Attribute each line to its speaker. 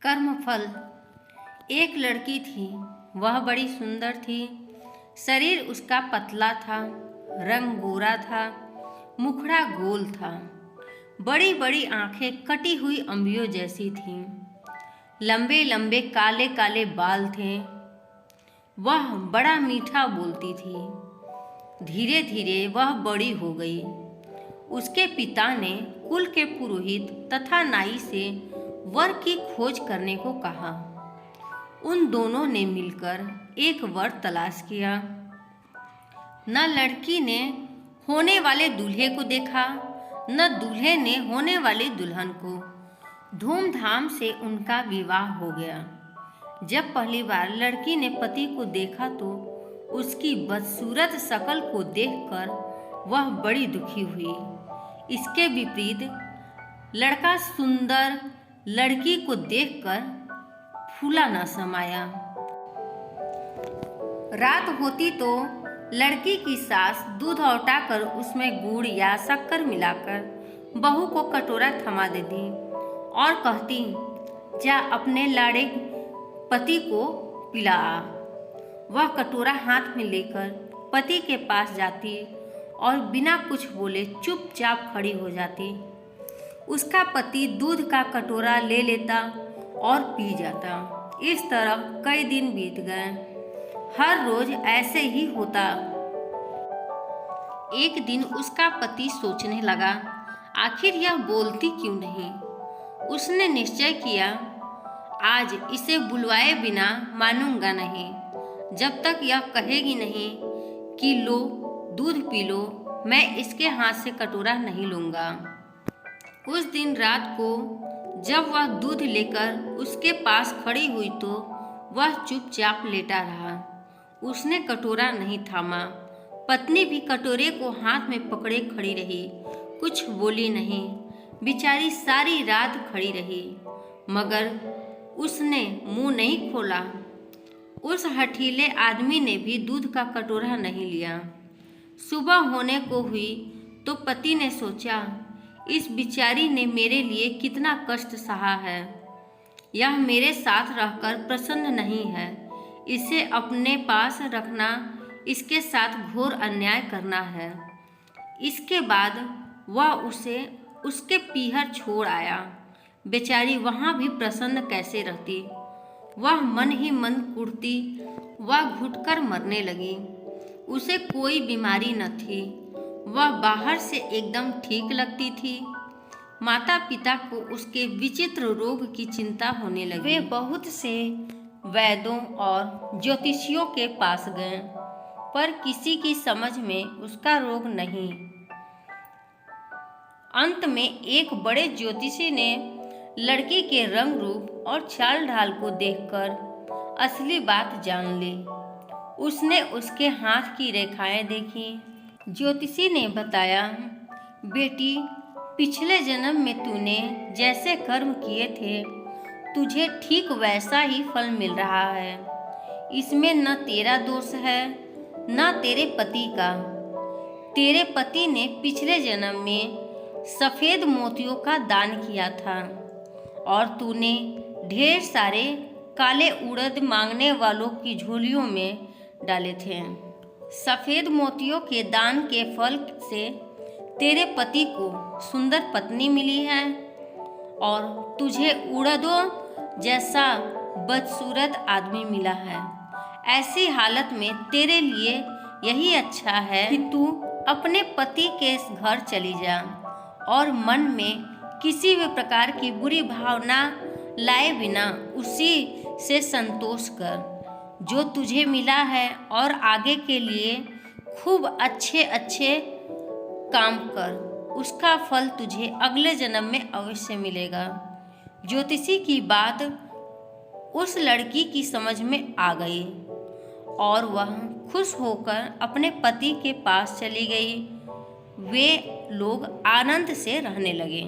Speaker 1: कर्मफल। एक लड़की थी, वह बड़ी सुंदर थी। शरीर उसका पतला था, रंग गोरा था, मुखड़ा गोल था। बड़ी बड़ी आंखें कटी हुई अंबियों जैसी थीं। लंबे लंबे काले काले बाल थे। वह बड़ा मीठा बोलती थी। धीरे धीरे वह बड़ी हो गई। उसके पिता ने कुल के पुरोहित तथा नाई से वर की खोज करने को कहा। उन दोनों ने मिलकर एक वर तलाश किया। न लड़की ने होने वाले दूल्हे को देखा, न दूल्हे ने होने वाली दुल्हन को। धूमधाम से उनका विवाह हो गया। जब पहली बार लड़की ने पति को देखा तो उसकी बदसूरत शक्ल को देखकर वह बड़ी दुखी हुई। इसके विपरीत लड़का सुंदर लड़की को देखकर फूला न समाया। रात होती तो लड़की की सास दूध औटाकर उसमें गुड़ या शक्कर मिलाकर बहू को कटोरा थमा देती और कहती, जा अपने लाड़े पति को पिला आ। वह कटोरा हाथ में लेकर पति के पास जाती और बिना कुछ बोले चुपचाप खड़ी हो जाती। उसका पति दूध का कटोरा ले लेता और पी जाता। इस तरह कई दिन बीत गए। हर रोज ऐसे ही होता। एक दिन उसका पति सोचने लगा, आखिर यह बोलती क्यों नहीं। उसने निश्चय किया, आज इसे बुलवाए बिना मानूंगा नहीं। जब तक यह कहेगी नहीं कि लो दूध पी लो, मैं इसके हाथ से कटोरा नहीं लूँगा। उस दिन रात को जब वह दूध लेकर उसके पास खड़ी हुई तो वह चुपचाप लेटा रहा। उसने कटोरा नहीं थामा। पत्नी भी कटोरे को हाथ में पकड़े खड़ी रही, कुछ बोली नहीं। बेचारी सारी रात खड़ी रही, मगर उसने मुंह नहीं खोला। उस हठीले आदमी ने भी दूध का कटोरा नहीं लिया। सुबह होने को हुई तो पति ने सोचा, इस बिचारी ने मेरे लिए कितना कष्ट सहा है। यह मेरे साथ रहकर प्रसन्न नहीं है। इसे अपने पास रखना इसके साथ घोर अन्याय करना है। इसके बाद वह उसे उसके पीहर छोड़ आया। बेचारी वहाँ भी प्रसन्न कैसे रहती। वह मन ही मन कुढ़ती। वह घुटकर मरने लगी। उसे कोई बीमारी न थी। वह बाहर से एकदम ठीक लगती थी। माता पिता को उसके विचित्र रोग की चिंता होने लगी। वे बहुत से वैद्यों और ज्योतिषियों के पास गए, पर किसी की समझ में उसका रोग नहीं। अंत में एक बड़े ज्योतिषी ने लड़की के रंग रूप और चाल ढाल को देखकर असली बात जान ली। उसने उसके हाथ की रेखाएं देखी। ज्योतिषी ने बताया, बेटी, पिछले जन्म में तूने जैसे कर्म किए थे तुझे ठीक वैसा ही फल मिल रहा है। इसमें न तेरा दोष है न तेरे पति का। तेरे पति ने पिछले जन्म में सफ़ेद मोतियों का दान किया था और तूने ढेर सारे काले उड़द मांगने वालों की झोलियों में डाले थे। सफ़ेद मोतियों के दान के फल से तेरे पति को सुंदर पत्नी मिली है और तुझे उड़दों जैसा बदसूरत आदमी मिला है। ऐसी हालत में तेरे लिए यही अच्छा है कि तू अपने पति के घर चली जा और मन में किसी भी प्रकार की बुरी भावना लाए बिना उसी से संतोष कर जो तुझे मिला है, और आगे के लिए खूब अच्छे अच्छे काम कर। उसका फल तुझे अगले जन्म में अवश्य मिलेगा। ज्योतिषी की बात उस लड़की की समझ में आ गई और वह खुश होकर अपने पति के पास चली गई। वे लोग आनंद से रहने लगे।